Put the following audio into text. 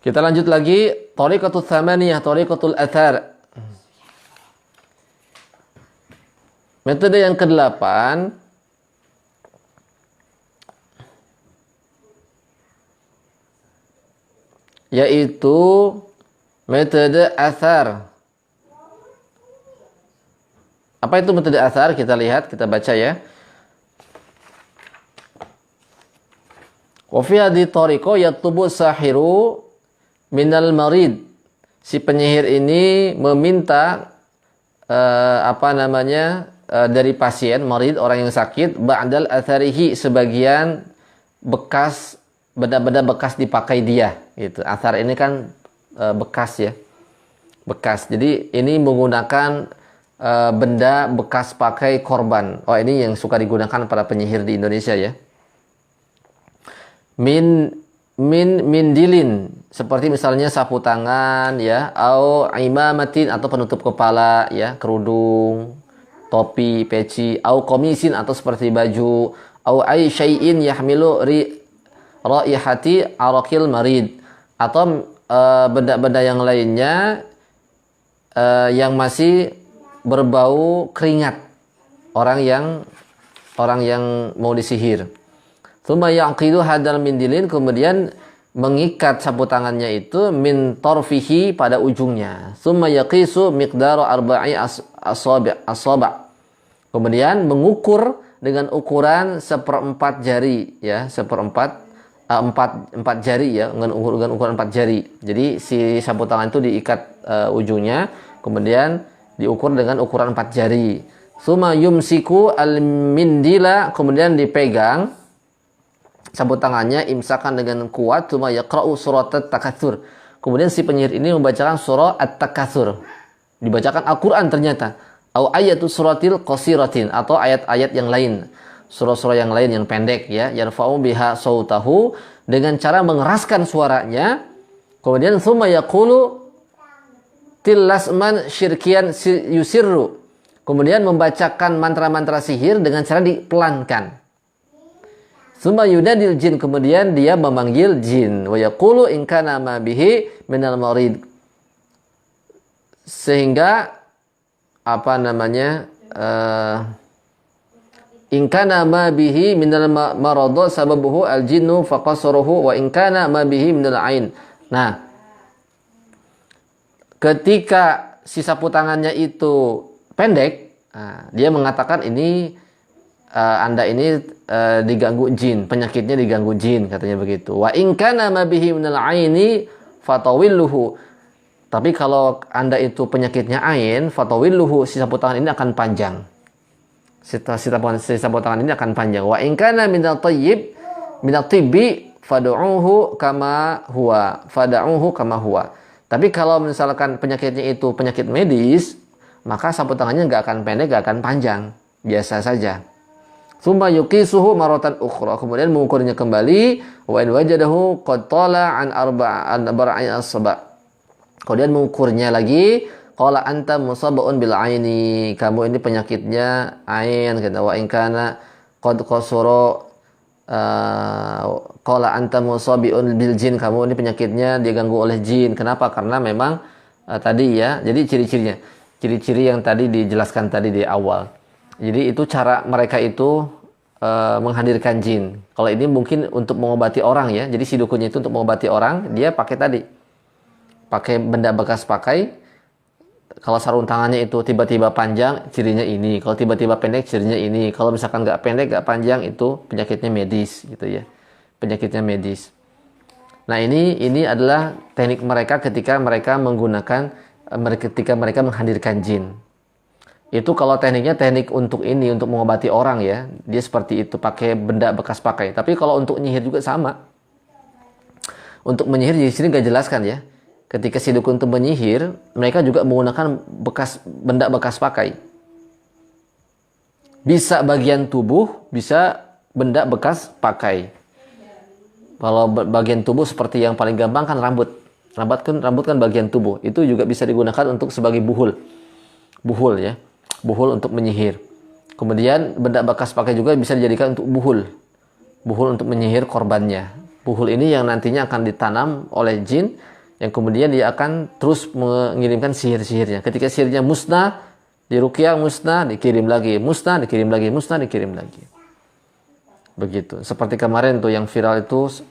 Kita lanjut lagi, thariqatul tsamaniyah, thariqatul athar. Metode yang kedelapan yaitu metode athar. Apa itu metode athar? Kita lihat, kita baca ya. Wa fi hadhihi thariqah yatlubu sahiru minal marid. Si penyihir ini meminta dari pasien, marid, orang yang sakit, ba'dal atharihi, sebagian bekas, benda-benda bekas dipakai dia gitu. Athar ini kan bekas ya. Bekas. Jadi ini menggunakan benda bekas pakai korban. Oh, ini yang suka digunakan para penyihir di Indonesia ya. Mindilin, seperti misalnya sapu tangan ya, au imamatin, atau penutup kepala ya, kerudung, topi, peci, au komisin, atau seperti baju, au ay syai'in yahmilu raihati araqil marid, atau benda-benda yang lainnya yang masih berbau keringat orang yang mau disihir. Tsumma yaqidu hadal mindilin, kemudian mengikat sapu tangannya itu min tarfihi, pada ujungnya. Tsumma yaqisu miqdaru arba'i asaba'. Kemudian mengukur dengan ukuran seperempat jari ya, empat jari ya, dengan ukuran 4 jari. Jadi si sapu tangan itu diikat ujungnya, kemudian diukur dengan ukuran 4 jari. Tsumma yumsiku al-mindila, kemudian dipegang sapu tangannya imsakan dengan kuat, cuma yaqra'u surat at-takatsur. Kemudian si penyihir ini membacakan surah at-takatsur. Dibacakan Al-Qur'an ternyata. Au ayatu suratil qasiratin, atau ayat-ayat yang lain. Surah-surah yang lain yang pendek ya, yarfa'u biha sautahu, dengan cara mengeraskan suaranya. Kemudian tsumma yaqulu tillasman syirkian yusirru. Kemudian membacakan mantra-mantra sihir dengan cara dipelankan. Tsumma yunadil jin, kemudian dia memanggil jin. Wa yaqulu in kana ma bihi minal marid. Sehingga in kana ma bihi minal marad sababuhu al jinnu faqasaruhu wa in kana ma bihi minal ain. Nah, ketika si sapu tangannya itu pendek, dia mengatakan ini Anda ini diganggu jin, penyakitnya diganggu jin, katanya begitu. Wa in kana ma bihi minal aini fatawilluhu. Tapi kalau Anda itu penyakitnya ain, fatawilluhu, si sapu tangan ini akan panjang. Si sapu tangan ini akan panjang. Wa in kana minal tayyib minat tibbi fad'uhu kama huwa. Tapi kalau misalkan penyakitnya itu penyakit medis, maka sapu tangannya nggak akan pendek, nggak akan panjang, biasa saja. Tsumma yuqisuhu maratan ukhra, kemudian mengukurnya kembali. Wa in wajadahu qad tala an arba'i asba'. Kemudian mengukurnya lagi. Qala anta musabbaun bil aini, kamu ini penyakitnya ain, kata. Wa in kana qad qasara qala anta musabbiun bil jin, kamu ini penyakitnya diganggu oleh jin. Kenapa? Karena memang tadi ya. Jadi ciri-ciri yang tadi dijelaskan tadi di awal. Jadi itu cara mereka itu menghadirkan jin. Kalau ini mungkin untuk mengobati orang ya. Jadi si dukunnya itu untuk mengobati orang, dia pakai benda bekas pakai. Kalau sarung tangannya itu tiba-tiba panjang, cirinya ini. Kalau tiba-tiba pendek, cirinya ini. Kalau misalkan nggak pendek, nggak panjang, itu penyakitnya medis gitu ya. Penyakitnya medis. Nah ini adalah teknik mereka ketika mereka menghadirkan jin. Itu kalau tekniknya teknik untuk mengobati orang ya. Dia seperti itu, pakai benda bekas pakai. Tapi kalau untuk nyihir juga sama. Untuk menyihir di sini nggak jelaskan ya. Ketika si dukun itu menyihir, mereka juga menggunakan benda bekas pakai. Bisa bagian tubuh, bisa benda bekas pakai. Kalau bagian tubuh seperti yang paling gampang kan rambut. Rambut kan bagian tubuh. Itu juga bisa digunakan untuk sebagai buhul. Buhul ya. Buhul untuk menyihir. Kemudian benda bekas pakai juga bisa dijadikan untuk buhul. Buhul untuk menyihir korbannya. Buhul ini yang nantinya akan ditanam oleh jin, yang kemudian dia akan terus mengirimkan sihir-sihirnya. Ketika sihirnya musnah, diruqyah musnah, dikirim lagi, musnah, dikirim lagi, musnah, dikirim lagi. Begitu. Seperti kemarin tuh yang viral itu